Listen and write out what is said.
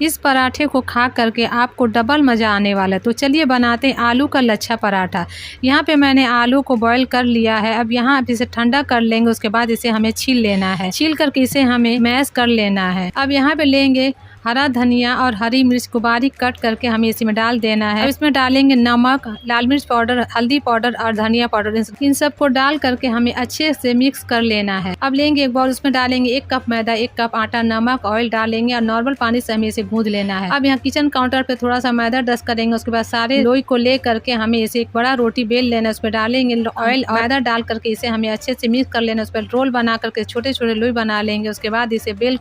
इस पराठे को खा करके आपको डबल मज़ा आने वाला है। तो चलिए बनाते हैं आलू का लच्छा पराठा। यहाँ पे मैंने आलू को बॉईल कर लिया है। अब यहाँ आप इसे ठंडा कर लेंगे, उसके बाद इसे हमें छील लेना है। छील करके इसे हमें मैश कर लेना है। अब यहाँ पे लेंगे हरा धनिया और हरी मिर्च को बारीक कट करके हमें इसमें डाल देना है। अब इसमें डालेंगे नमक, लाल मिर्च पाउडर, हल्दी पाउडर और धनिया पाउडर। इन सबको डाल करके हमें अच्छे से मिक्स कर लेना है। अब लेंगे एक बाउल, उसमें डालेंगे 1 कप मैदा, 1 कप आटा, नमक, ऑयल डालेंगे और नॉर्मल पानी से हमें इसे गूंद लेना है। अब यहाँ किचन काउंटर पे थोड़ा सा मैदा डस्ट करेंगे। उसके बाद सारे लोई को ले करके हमें इसे एक बड़ा रोटी बेल लेना है। उसमें डालेंगे ऑयल और मैदा डाल करके इसे हमें अच्छे से मिक्स कर लेना है। उस पर रोल बना करके छोटे छोटे लोई बना लेंगे। उसके बाद इसे बेल